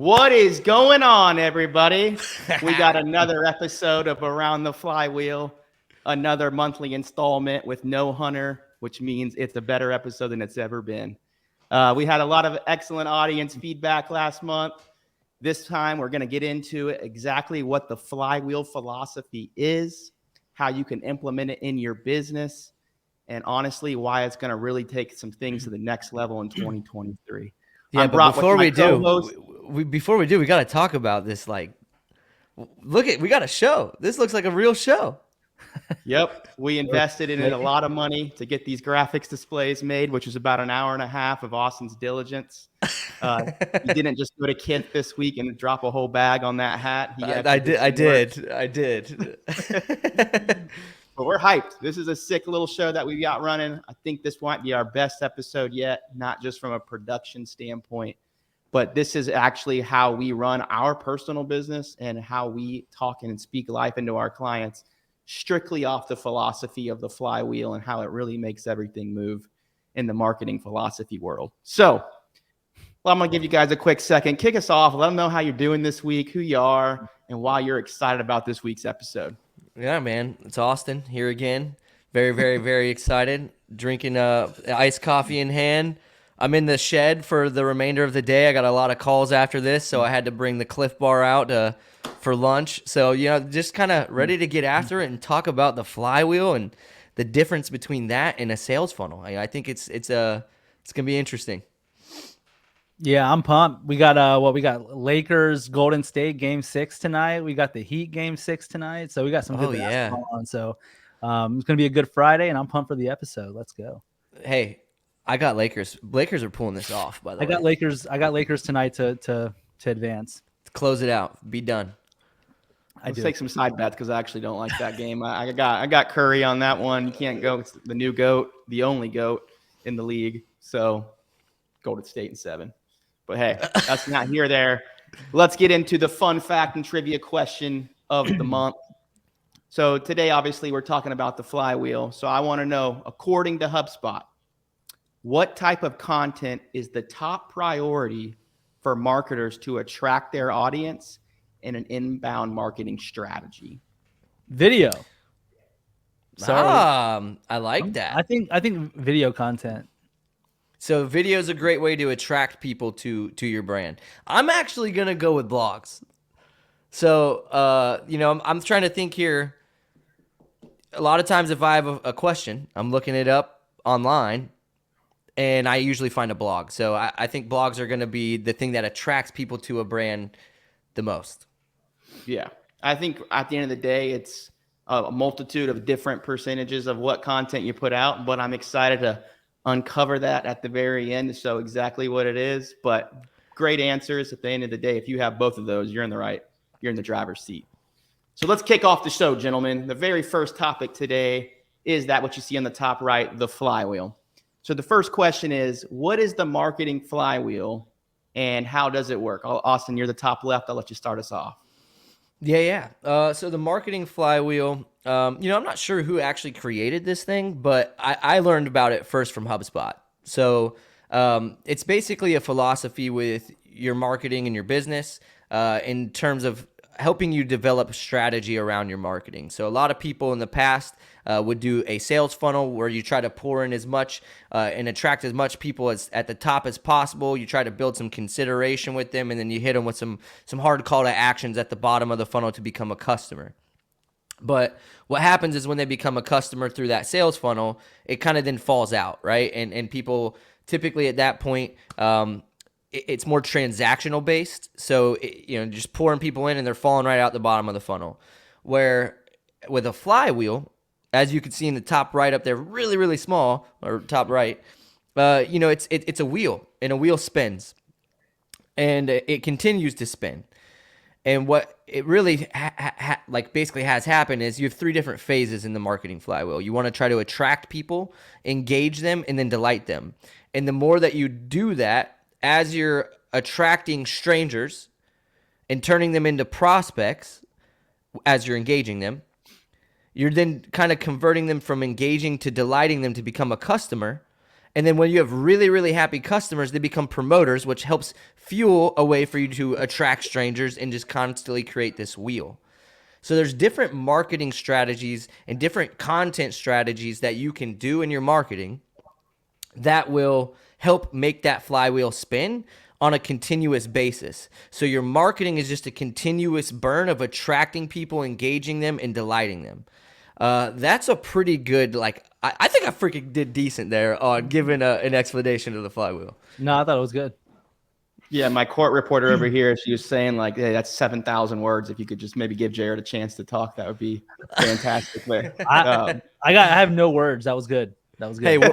What is going on, everybody? We got another episode of Around the Flywheel, another monthly installment with no Hunter, which means it's a better episode than it's ever been. We had a lot of excellent audience feedback last month. This time, we're going to get into exactly what the Flywheel philosophy is, how you can implement it in your business, and honestly, why it's going to really take some things to the next level in 2023. Yeah, but before we do, we got to talk about this. Like, we got a show. This looks like a real show. Yep, we invested in it a lot of money to get these graphics displays made, which was about an hour and a half of Austin's diligence. He didn't just go to Kith this week and drop a whole bag on that hat. I did. But we're hyped. This is a sick little show that we got running. I think this might be our best episode yet, not just from a production standpoint, but this is actually how we run our personal business and how we talk and speak life into our clients, strictly off the philosophy of the flywheel and how it really makes everything move in the marketing philosophy world. So I'm going to give you guys a quick second. Kick us off. Let them know how you're doing this week, who you are, and why you're excited about this week's episode. Yeah, man. It's Austin here again. Very, very, very excited. Drinking iced coffee in hand. I'm in the shed for the remainder of the day. I got a lot of calls after this, so I had to bring the Cliff Bar out for lunch. So, just kind of ready to get after it and talk about the flywheel and the difference between that and a sales funnel. I think it's going to be interesting. Yeah, I'm pumped. We got we got Lakers Golden State game 6 tonight. We got the Heat game 6 tonight. So we got some good basketball on. So it's gonna be a good Friday, and I'm pumped for the episode. Let's go. Hey, I got Lakers. Lakers are pulling this off, by the way. I got Lakers tonight to advance. Close it out. Be done. Let's take some side bets because I actually don't like that game. I got Curry on that one. You can't go. It's the new GOAT, the only GOAT in the league. So Golden State in 7. But hey, that's not here or there. Let's get into the fun fact and trivia question of the month. So today, obviously, we're talking about the flywheel. So I want to know, according to HubSpot, what type of content is the top priority for marketers to attract their audience in an inbound marketing strategy? Video. I like that. I think video content. So video is a great way to attract people to your brand. I'm actually going to go with blogs. So, I'm trying to think here. A lot of times if I have a question, I'm looking it up online, and I usually find a blog. So I think blogs are going to be the thing that attracts people to a brand the most. Yeah. I think at the end of the day, it's a multitude of different percentages of what content you put out, but I'm excited to uncover that at the very end to show exactly what it is. But great answers. At the end of the day, if you have both of those, you're in the driver's seat. So let's kick off the show, gentlemen. The very first topic today is that what you see on the top right, the flywheel. So the first question is, what is the marketing flywheel and how does it work? Austin, you're the top left. I'll let you start us off. Yeah. So the marketing flywheel, I'm not sure who actually created this thing, but I learned about it first from HubSpot. So it's basically a philosophy with your marketing and your business in terms of helping you develop strategy around your marketing. So a lot of people in the past would do a sales funnel where you try to pour in as much and attract as much people as at the top as possible. You try to build some consideration with them, and then you hit them with some hard call to actions at the bottom of the funnel to become a customer. But what happens is when they become a customer through that sales funnel, it kind of then falls out, right? And people typically at that point, it's more transactional based. So, just pouring people in and they're falling right out the bottom of the funnel. Where with a flywheel, as you can see in the top right up there, really, really small, or top right, it's a wheel, and a wheel spins. And it continues to spin. And what it really basically has happened is you have 3 different phases in the marketing flywheel. You want to try to attract people, engage them, and then delight them. And the more that you do that, as you're attracting strangers and turning them into prospects as you're engaging them, you're then kind of converting them from engaging to delighting them to become a customer. And then when you have really, really happy customers, they become promoters, which helps fuel a way for you to attract strangers and just constantly create this wheel. So there's different marketing strategies and different content strategies that you can do in your marketing that will help make that flywheel spin on a continuous basis. So your marketing is just a continuous burn of attracting people, engaging them, and delighting them. That's a pretty good, like, I think I freaking did decent there on giving an explanation of the flywheel. No, I thought it was good. Yeah, my court reporter over here, she was saying like, hey, that's 7,000 words. If you could just maybe give Jared a chance to talk, that would be fantastic. I have no words. That was good. That was good. Hey,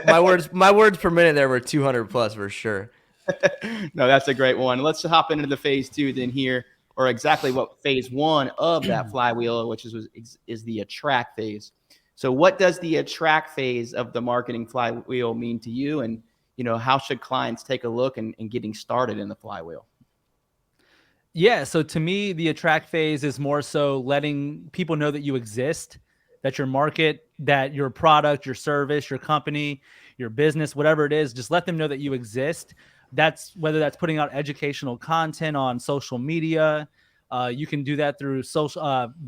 my words per minute there were 200 plus for sure. No, that's a great one. Let's hop into the phase 2 then here, or exactly what phase 1 of that flywheel, which is the attract phase. So what does the attract phase of the marketing flywheel mean to you? And, how should clients take a look and getting started in the flywheel? Yeah. So to me, the attract phase is more so letting people know that you exist, that your market, that your product, your service, your company, your business, whatever it is, just let them know that you exist. That's whether that's putting out educational content on social media. You can do that through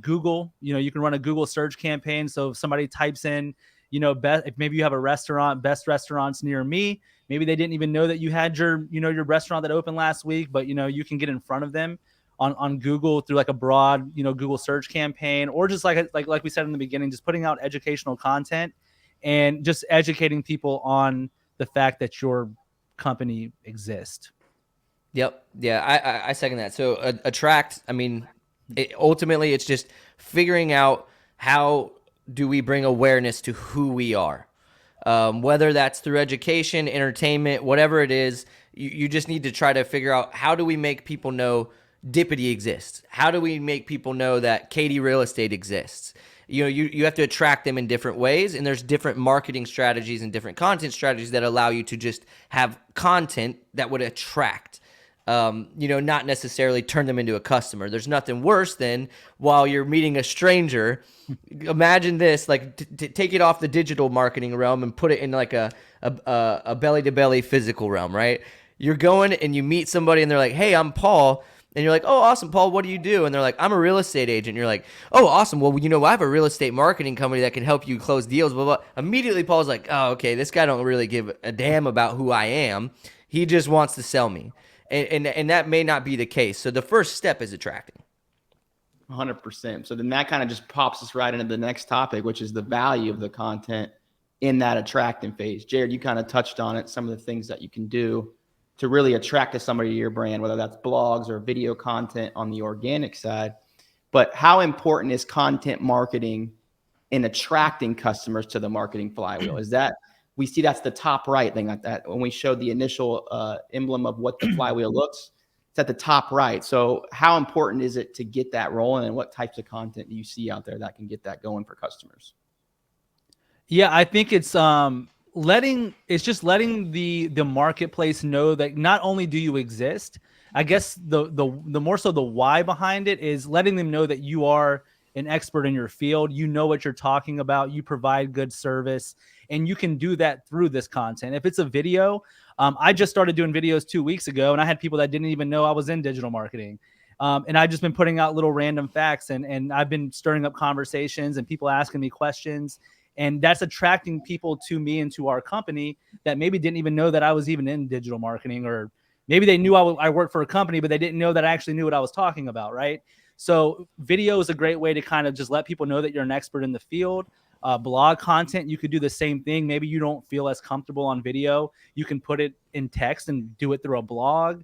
Google. You can run a Google search campaign. So if somebody types in, if maybe you have a restaurant, best restaurants near me, maybe they didn't even know that you had your restaurant that opened last week, but you can get in front of them on Google through like a broad, Google search campaign, or just like we said in the beginning, just putting out educational content and just educating people on the fact that your company exists. Yep. Yeah, I second that. So attract, I mean, ultimately it's just figuring out how do we bring awareness to who we are. Whether that's through education, entertainment, whatever it is, you just need to try to figure out how do we make people know Dippidi exists? How do we make people know that Katie Real Estate exists? You have to attract them in different ways, and there's different marketing strategies and different content strategies that allow you to just have content that would attract, not necessarily turn them into a customer. There's nothing worse than while you're meeting a stranger, imagine this, like take it off the digital marketing realm and put it in like a belly-to-belly physical realm, right? You're going and you meet somebody and they're like, hey, I'm Paul. And you're like, oh, awesome, Paul, what do you do? And they're like, I'm a real estate agent. And you're like, oh, awesome. Well, I have a real estate marketing company that can help you close deals, blah, blah. Immediately, Paul's like, oh, okay, this guy don't really give a damn about who I am. He just wants to sell me. And that may not be the case. So the first step is attracting. 100%. So then that kind of just pops us right into the next topic, which is the value of the content in that attracting phase. Jared, you kind of touched on it, some of the things that you can do to really attract somebody to your brand, whether that's blogs or video content on the organic side. But how important is content marketing in attracting customers to the marketing flywheel? Is that, we see that's the top right thing like that. When we showed the initial emblem of what the flywheel looks, it's at the top right. So how important is it to get that rolling, and what types of content do you see out there that can get that going for customers? Yeah, I think it's letting the marketplace know that not only do you exist, I guess the more so the why behind it is letting them know that you are an expert in your field. You know what you're talking about. You provide good service, and you can do that through this content. If it's a video, I just started doing videos 2 weeks ago, and I had people that didn't even know I was in digital marketing. And I've just been putting out little random facts, and I've been stirring up conversations and people asking me questions. And that's attracting people to me and to our company that maybe didn't even know that I was even in digital marketing, or maybe they knew I worked for a company, but they didn't know that I actually knew what I was talking about, right? So video is a great way to kind of just let people know that you're an expert in the field. Blog content, you could do the same thing. Maybe you don't feel as comfortable on video. You can put it in text and do it through a blog.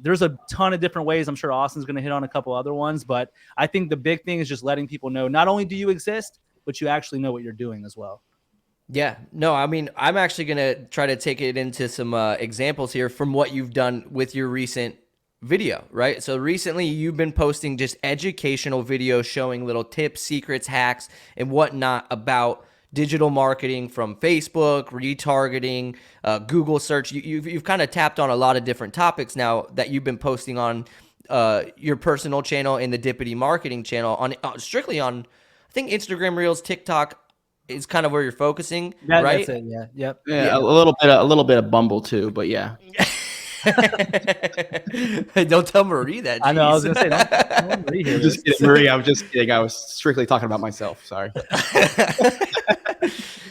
There's a ton of different ways. I'm sure Austin's going to hit on a couple other ones, but I think the big thing is just letting people know not only do you exist, but you actually know what you're doing as well. Yeah, no, I mean, I'm actually going to try to take it into some examples here from what you've done with your recent video, right? So recently you've been posting just educational videos showing little tips, secrets, hacks, and whatnot about digital marketing from Facebook, retargeting, Google search. You've kind of tapped on a lot of different topics now that you've been posting on your personal channel and the Dippidi marketing channel on strictly on, I think, Instagram Reels, TikTok, is kind of where you're focusing, That's right? it. Yeah. Yep. Yeah, a little bit of Bumble too, but yeah. Hey, don't tell Marie that. I know. I was Jeez. gonna say, don't Marie hear I'm just this. kidding, Marie. I was just kidding. I was strictly talking about myself. Sorry.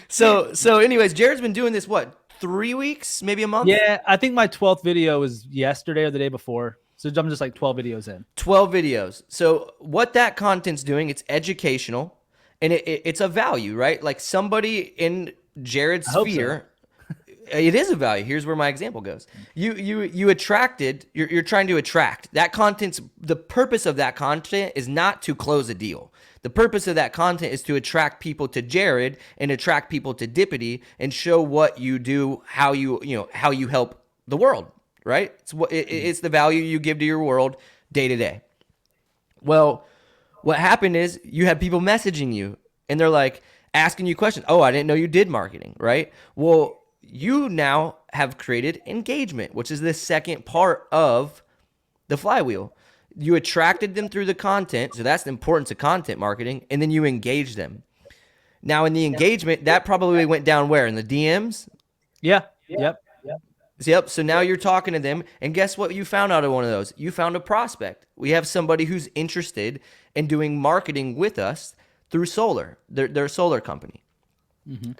So anyways, Jared's been doing this, what, 3 weeks, maybe a month? Yeah, I think my 12th video was yesterday or the day before. So I'm just like 12 videos in. 12 videos. So what that content's doing, it's educational and it's a value, right? Like somebody in Jared's sphere, it is a value. Here's where my example goes. You attracted, you're trying to attract. That content's, the purpose of that content is not to close a deal. The purpose of that content is to attract people to Jared and attract people to Dippidi and show what you do, how you help the world, right? It's the value you give to your world day to day. Well, what happened is you had people messaging you and they're like asking you questions. Oh, I didn't know you did marketing, right? Well, you now have created engagement, which is the second part of the flywheel. You attracted them through the content, so that's the importance of content marketing, and then you engage them. Now, in the engagement, that probably went down where? In the DMs? Yeah. Yep. Yep. So now you're talking to them, and guess what you found out of one of those? You found a prospect. We have somebody who's interested in doing marketing with us through solar. They're a solar company. Mm-hmm.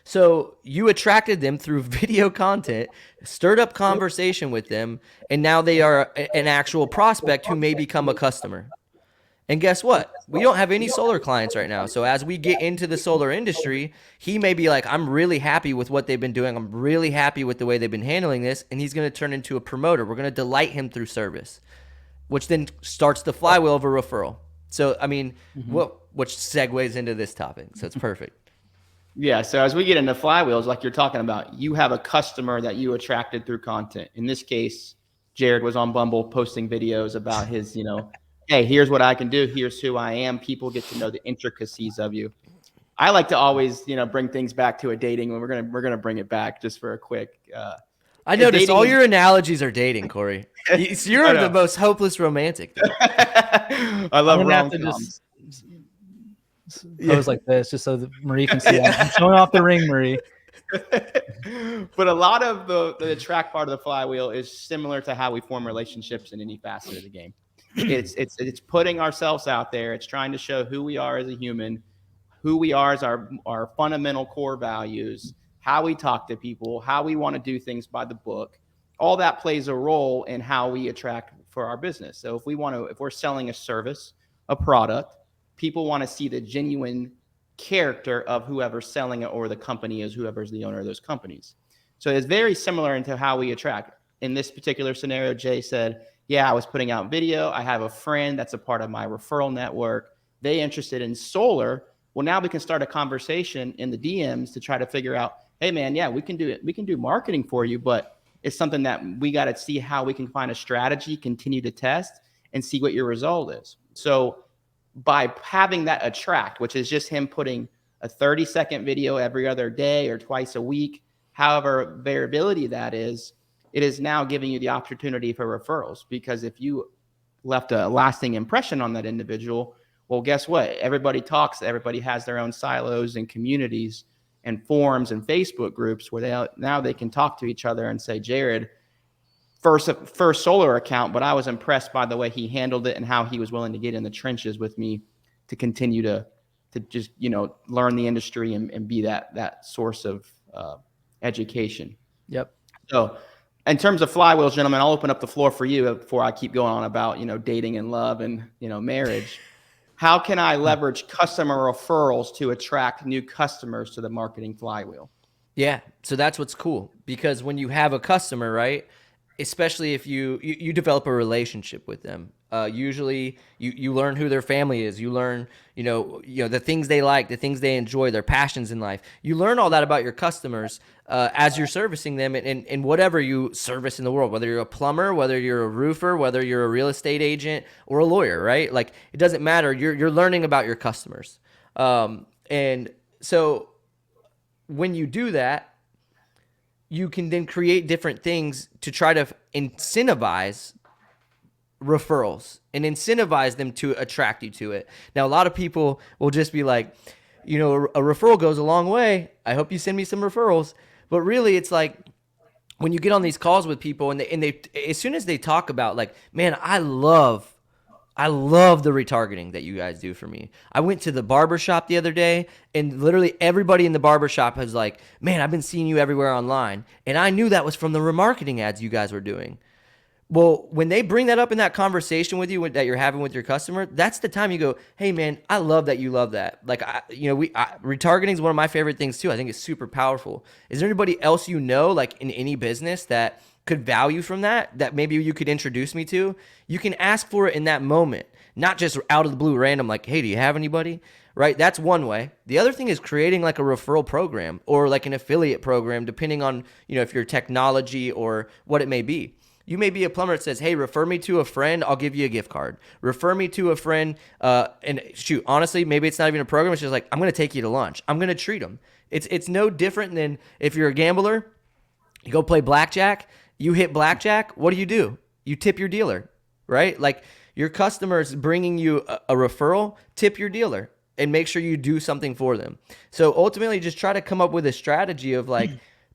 So you attracted them through video content, stirred up conversation with them, and now they are an actual prospect who may become a customer. And guess what? We don't have any solar clients right now. So as we get into the solar industry, he may be like, I'm really happy with what they've been doing. I'm really happy with the way they've been handling this. And he's going to turn into a promoter. We're going to delight him through service, which then starts the flywheel of a referral. So, I mean, which segues into this topic. So it's perfect. Yeah. So as we get into flywheels, like you're talking about, you have a customer that you attracted through content. In this case, Jared was on Bumble posting videos about his, hey, here's what I can do. Here's who I am. People get to know the intricacies of you. I like to always, bring things back to a dating, and we're gonna bring it back just for a quick. I noticed all your analogies are dating, Corey. You're the most hopeless romantic. I love rom-coms. Pose like this, just so that Marie can see. I'm showing off the ring, Marie. But a lot of the attract part of the flywheel is similar to how we form relationships in any facet of the game. It's putting ourselves out there. It's trying to show who we are as a human, who we are as our fundamental core values, how we talk to people, how we want to do things by the book. All that plays a role in how we attract for our business. So if we're selling a service, a product, people want to see the genuine character of whoever's selling it, or the company is whoever's the owner of those companies. So it's very similar into how we attract. In this particular scenario, Jay said, yeah, I was putting out video. I have a friend that's a part of my referral network. They interested in solar. Well, now we can start a conversation in the DMs to try to figure out, hey man, yeah, we can do it. We can do marketing for you, but it's something that we got to see how we can find a strategy, continue to test, and see what your result is. So by having that attract, which is just him putting a 30-second video every other day or twice a week, however variability that is, it is now giving you the opportunity for referrals. Because if you left a lasting impression on that individual, well, guess what? Everybody talks. Everybody has their own silos and communities and forums and Facebook groups where they can talk to each other and say, Jared, first solar account, but I was impressed by the way he handled it and how he was willing to get in the trenches with me to continue to just, learn the industry and be that source of education. Yep. So in terms of flywheels, gentlemen, I'll open up the floor for you before I keep going on about, dating and love and, marriage. How can I leverage customer referrals to attract new customers to the marketing flywheel? Yeah. So that's what's cool, because when you have a customer, right, especially if you develop a relationship with them, usually you learn who their family is. You learn, the things they like, the things they enjoy, their passions in life. You learn all that about your customers as you're servicing them in whatever you service in the world, whether you're a plumber, whether you're a roofer, whether you're a real estate agent or a lawyer, right? Like, it doesn't matter. You're learning about your customers. And so when you do that, you can then create different things to try to incentivize referrals and incentivize them to attract you to it. Now, a lot of people will just be like, you know, a referral goes a long way. I hope you send me some referrals. But really, it's like when you get on these calls with people and they as soon as they talk about like, man, I love the retargeting that you guys do for me. I went to the barbershop the other day and literally everybody in the barbershop was like, man, I've been seeing you everywhere online. And I knew that was from the remarketing ads you guys were doing. Well, when they bring that up in that conversation with you that you're having with your customer, that's the time you go, hey man, I love that you love that. Like, retargeting is one of my favorite things too. I think it's super powerful. Is there anybody else you know, like in any business that could value from that maybe you could introduce me to? You can ask for it in that moment, not just out of the blue random, like, hey, do you have anybody? Right? That's one way. The other thing is creating like a referral program or like an affiliate program, depending on, you know, if you're technology or what it may be. You may be a plumber that says, hey, refer me to a friend, I'll give you a gift card. Refer me to a friend, and shoot, honestly, maybe it's not even a program. It's just like, I'm going to take you to lunch. I'm going to treat them. It's no different than if you're a gambler, you go play blackjack, you hit blackjack, what do? You tip your dealer, right? Like your customers bringing you a referral, tip your dealer and make sure you do something for them. So ultimately, just try to come up with a strategy of like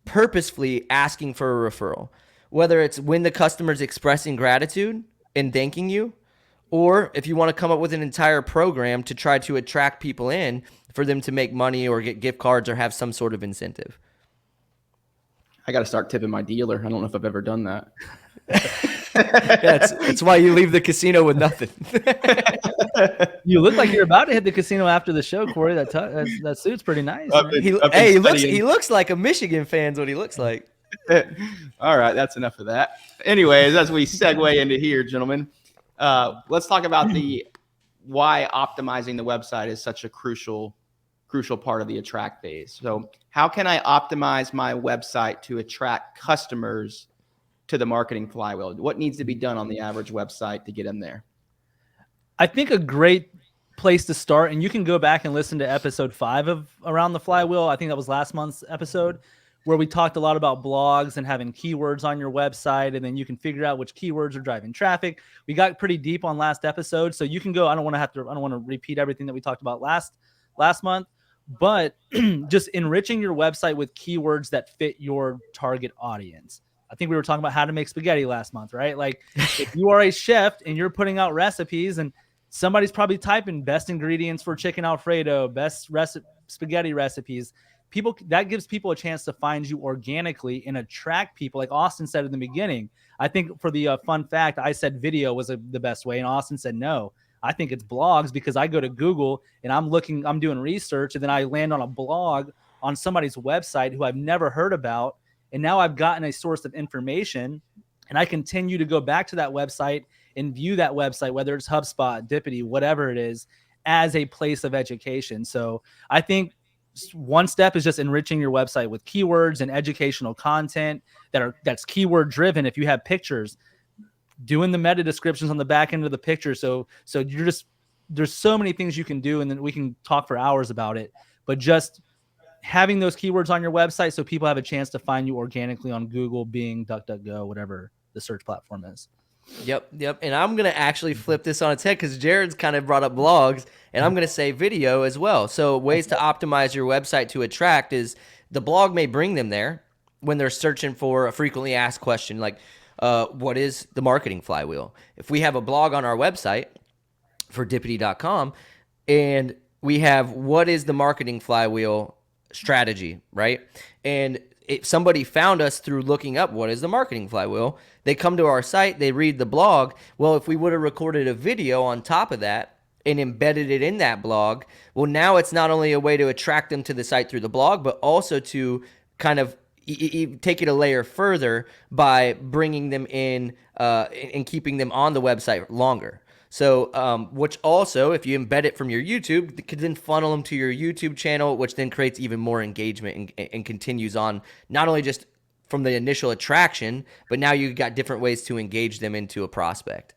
purposefully asking for a referral. Whether it's when the customer's expressing gratitude and thanking you, or if you want to come up with an entire program to try to attract people in for them to make money or get gift cards or have some sort of incentive. I got to start tipping my dealer. I don't know if I've ever done that. That's why you leave the casino with nothing. You look like you're about to hit the casino after the show, Corey. That suit's pretty nice. He looks like a Michigan fan's what he looks like. All right, that's enough of that. Anyways, as we segue into here, gentlemen, let's talk about why optimizing the website is such a crucial part of the attract phase. So how can I optimize my website to attract customers to the marketing flywheel? What needs to be done on the average website to get them there? I think a great place to start, and you can go back and listen to episode 5 of Around the Flywheel. I think that was last month's episode, where we talked a lot about blogs and having keywords on your website, and then you can figure out which keywords are driving traffic. We got pretty deep on last episode, so you can go. I don't want to repeat everything that we talked about last month, but just enriching your website with keywords that fit your target audience. I think we were talking about how to make spaghetti last month, right? Like if you are a chef and you're putting out recipes and somebody's probably typing best ingredients for chicken Alfredo, best spaghetti recipes, that gives people a chance to find you organically and attract people. Like Austin said in the beginning, I think for the fun fact, I said video was the best way, and Austin said no. I think it's blogs, because I go to Google and I'm doing research, and then I land on a blog on somebody's website who I've never heard about, and now I've gotten a source of information, and I continue to go back to that website and view that website, whether it's HubSpot, Dippidi, whatever it is, as a place of education. So I think one step is just enriching your website with keywords and educational content that's keyword driven. If you have pictures, doing the meta descriptions on the back end of the picture. So there's so many things you can do, and then we can talk for hours about it, but just having those keywords on your website so people have a chance to find you organically on Google, Bing, DuckDuckGo, whatever the search platform is. Yep. And I'm going to actually flip this on its head, because Jared's kind of brought up blogs, and I'm going to say video as well. So ways to optimize your website to attract is the blog may bring them there when they're searching for a frequently asked question, like what is the marketing flywheel? If we have a blog on our website for dippidi.com and we have what is the marketing flywheel strategy, right? And if somebody found us through looking up what is the marketing flywheel, they come to our site, they read the blog. Well, if we would have recorded a video on top of that and embedded it in that blog, well, now it's not only a way to attract them to the site through the blog, but also to kind of take it a layer further by bringing them in and keeping them on the website longer. So, which also, if you embed it from your YouTube, it could then funnel them to your YouTube channel, which then creates even more engagement and continues on, not only just from the initial attraction, but now you've got different ways to engage them into a prospect.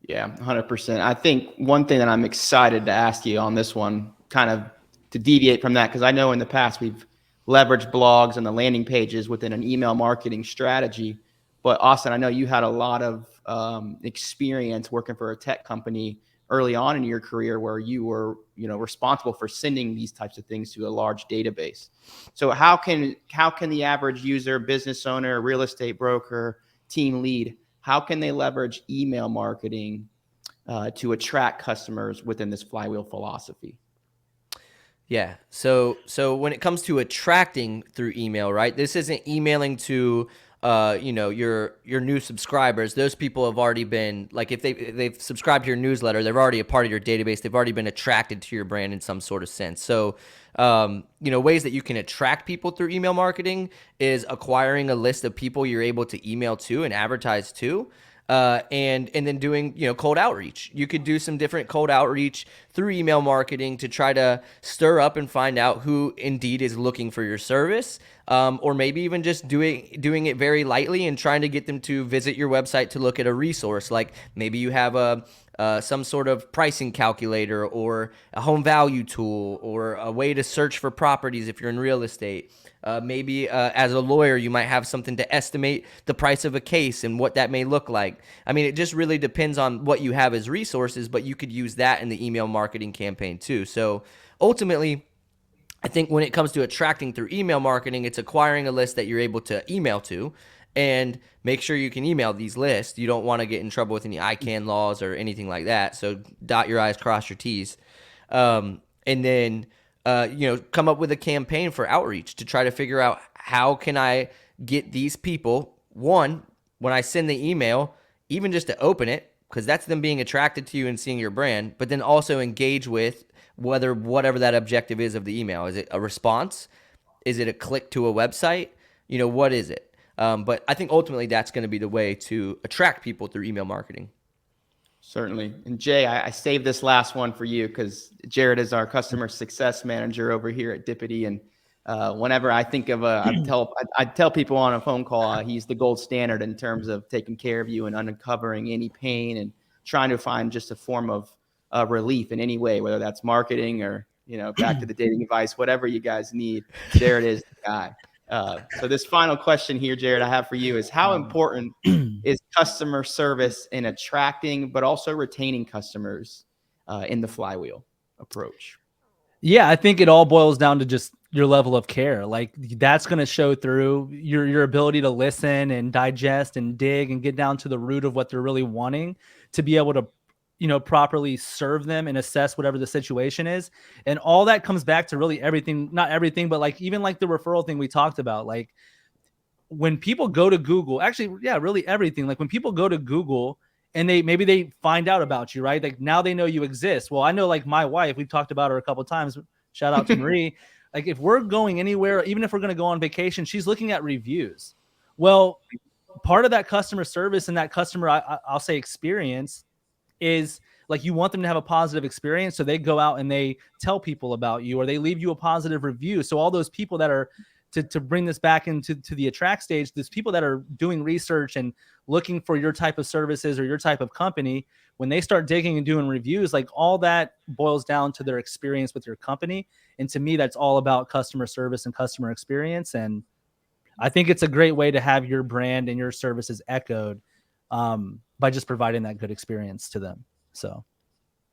Yeah, 100%. I think one thing that I'm excited to ask you on this one, kind of to deviate from that, because I know in the past we've leveraged blogs and the landing pages within an email marketing strategy. But Austin, I know you had a lot of experience working for a tech company early on in your career where you were, responsible for sending these types of things to a large database. So how can the average user, business owner, real estate broker, team lead, how can they leverage email marketing to attract customers within this flywheel philosophy? Yeah. So when it comes to attracting through email, right? This isn't emailing to your new subscribers. Those people have already been, like, if they've subscribed to your newsletter, they're already a part of your database. They've already been attracted to your brand in some sort of sense. So ways that you can attract people through email marketing is acquiring a list of people you're able to email to and advertise to. And then doing, cold outreach. You could do some different cold outreach through email marketing to try to stir up and find out who indeed is looking for your service. Or maybe even just doing it very lightly and trying to get them to visit your website to look at a resource. Like maybe you have some sort of pricing calculator or a home value tool or a way to search for properties if you're in real estate. Maybe as a lawyer, you might have something to estimate the price of a case and what that may look like. I mean, it just really depends on what you have as resources, but you could use that in the email marketing campaign too. So ultimately, I think when it comes to attracting through email marketing, it's acquiring a list that you're able to email to, and make sure you can email these lists. You don't want to get in trouble with any ICANN laws or anything like that. So dot your I's, cross your T's. And then come up with a campaign for outreach to try to figure out how can I get these people, one, when I send the email, even just to open it, because that's them being attracted to you and seeing your brand, but then also engage with whatever that objective is of the email. Is it a response? Is it a click to a website? What is it? But I think ultimately that's going to be the way to attract people through email marketing. Certainly. And Jay, I saved this last one for you because Jared is our customer success manager over here at Dippidi. And whenever I think of I tell people on a phone call, he's the gold standard in terms of taking care of you and uncovering any pain and trying to find just a form of relief in any way, whether that's marketing or, back to the dating advice, whatever you guys need. Jared is the guy. So this final question here, Jared, I have for you is how important is customer service in attracting, but also retaining customers in the flywheel approach? Yeah, I think it all boils down to just your level of care. Like that's going to show through your ability to listen and digest and dig and get down to the root of what they're really wanting to be able to, properly serve them and assess whatever the situation is. And all that comes back to really everything, not everything, but like even like the referral thing we talked about, like when people go to Google, actually, yeah, really everything. Like when people go to Google and maybe they find out about you, right? Like now they know you exist. Well, I know like my wife, we've talked about her a couple of times. Shout out to Marie. Like if we're going anywhere, even if we're going to go on vacation, she's looking at reviews. Well, part of that customer service and that customer, I'll say experience is like you want them to have a positive experience. So they go out and they tell people about you or they leave you a positive review. So all those people that are to bring this back into the attract stage, there's people that are doing research and looking for your type of services or your type of company. When they start digging and doing reviews, like all that boils down to their experience with your company. And to me, that's all about customer service and customer experience. And I think it's a great way to have your brand and your services echoed by just providing that good experience to them. So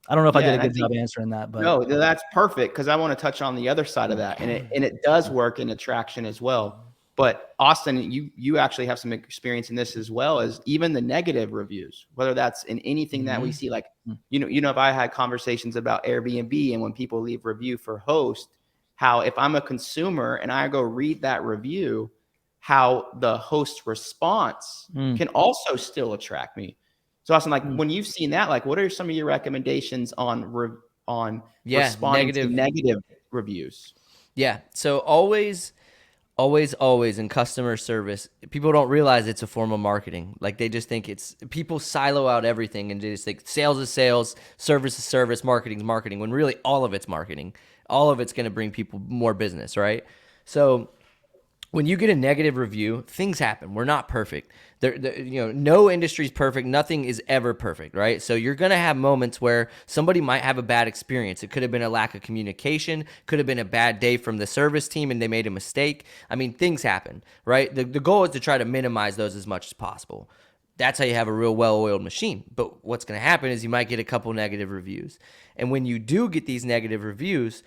I don't know if I did a good job answering that, but no, that's perfect. Cause I want to touch on the other side of that. And it does work in attraction as well. But Austin, you actually have some experience in this as well as even the negative reviews, whether that's in anything that we see, like, if I had conversations about Airbnb and when people leave review for host, how if I'm a consumer and I go read that review, how the host response can also still attract me. So Austin, like when you've seen that, like what are some of your recommendations on responding to negative reviews? Yeah. So always in customer service, people don't realize it's a form of marketing. Like they just think people silo out everything and just think sales is sales, service is service, marketing is marketing, when really all of it's marketing. All of it's going to bring people more business, right? So when you get a negative review, things happen. We're not perfect. No industry is perfect. Nothing is ever perfect, right? So you're going to have moments where somebody might have a bad experience. It could have been a lack of communication, could have been a bad day from the service team and they made a mistake. I mean, things happen, right? The goal is to try to minimize those as much as possible. That's how you have a real well-oiled machine. But what's going to happen is you might get a couple negative reviews. And when you do get these negative reviews,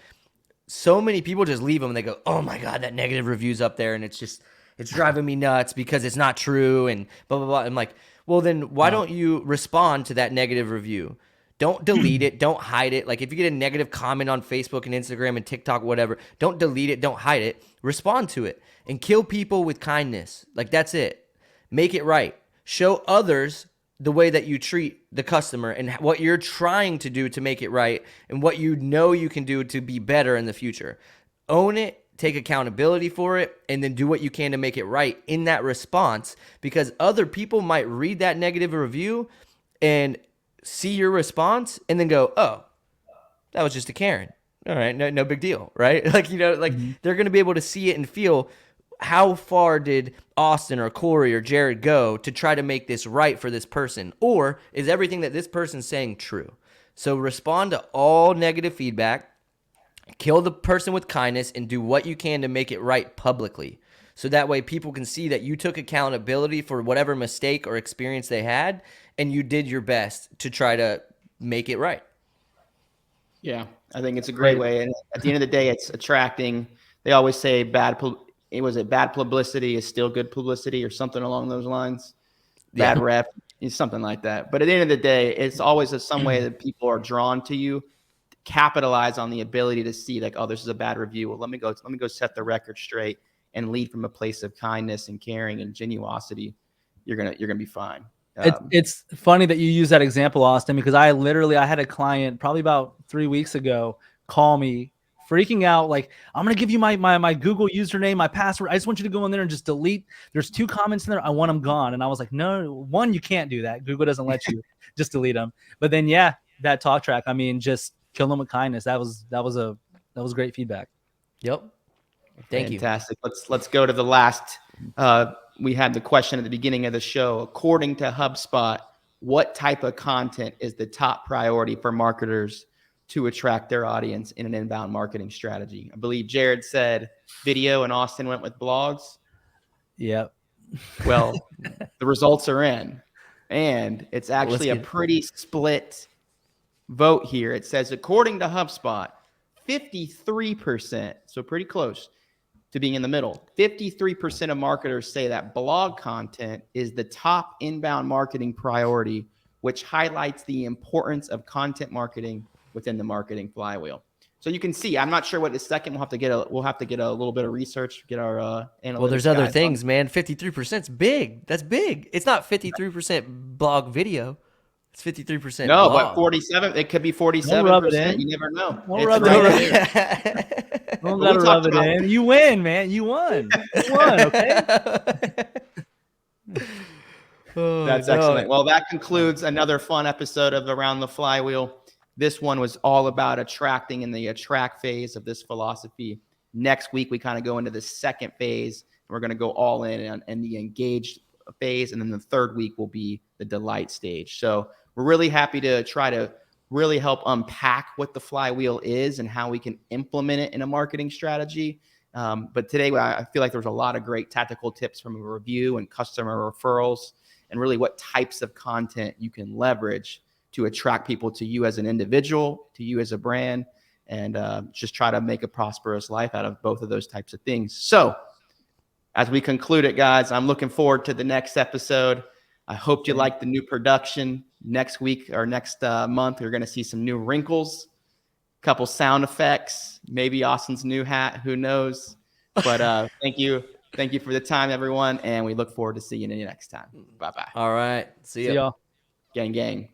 so many people just leave them and they go, oh my God, that negative review's up there and it's driving me nuts because it's not true and blah, blah, blah. I'm like, well, then why don't you respond to that negative review? Don't delete it. Don't hide it. Like if you get a negative comment on Facebook and Instagram and TikTok, whatever, don't delete it. Don't hide it. Respond to it and kill people with kindness. Like that's it. Make it right. Show others the way that you treat the customer and what you're trying to do to make it right and what you know you can do to be better in the future. Own it, take accountability for it, and then do what you can to make it right in that response, because other people might read that negative review and see your response and then go, oh, that was just a Karen. All right, no big deal, right? Like, they're going to be able to see it and feel, how far did Austin or Corey or Jared go to try to make this right for this person? Or is everything that this person's saying true? So respond to all negative feedback, kill the person with kindness, and do what you can to make it right publicly. So that way people can see that you took accountability for whatever mistake or experience they had, and you did your best to try to make it right. Yeah, I think it's a great way. And at the end of the day, it's attracting. They always say bad publicity is still good publicity or something along those lines. Bad rep is something like that. But at the end of the day, it's always some way that people are drawn to you. Capitalize on the ability to see like, oh, this is a bad review. Well, let me go set the record straight and lead from a place of kindness and caring and genuosity. You're gonna be fine. It's funny that you use that example, Austin, because I had a client probably about 3 weeks ago call me freaking out, like, I'm gonna give you my Google username, my password. I just want you to go in there and just delete. There's 2 comments in there. I want them gone. And I was like, no, one, you can't do that. Google doesn't let you just delete them. But then, yeah, that talk track. I mean, just kill them with kindness. That was great feedback. Yep. Thank you. Fantastic. Let's go to the last. We had the question at the beginning of the show. According to HubSpot, what type of content is the top priority for marketers to attract their audience in an inbound marketing strategy? I believe Jared said video and Austin went with blogs. Yep. Well, the results are in, and it's actually a pretty split vote here. It says, according to HubSpot, 53%, so pretty close to being in the middle. 53% of marketers say that blog content is the top inbound marketing priority, which highlights the importance of content marketing within the marketing flywheel. So you can see, I'm not sure what the second. We'll have to get a little bit of research, get our analytics. Well, there's other things, man. 53% is big. That's big. It's not 53% blog video. It's 53%. No, blog. But 47. It could be 47%. You never know. Don't rub it in. You win, man. You won. Okay. That's excellent. Well, that concludes another fun episode of Around the Flywheel. This one was all about attracting in the attract phase of this philosophy. Next week, we kind of go into the second phase. We're going to go all in the engaged phase. And then the third week will be the delight stage. So we're really happy to try to really help unpack what the flywheel is and how we can implement it in a marketing strategy. But today, I feel like there was a lot of great tactical tips from a review and customer referrals, and really what types of content you can leverage to attract people to you as an individual, to you as a brand, and just try to make a prosperous life out of both of those types of things. So as we conclude it, guys, I'm looking forward to the next episode. I hope you like the new production. Next week or next month, you're going to see some new wrinkles, a couple sound effects, maybe Austin's new hat, who knows? But thank you for the time, everyone, and we look forward to seeing you next time. Bye-bye. All right. See y'all. Gang.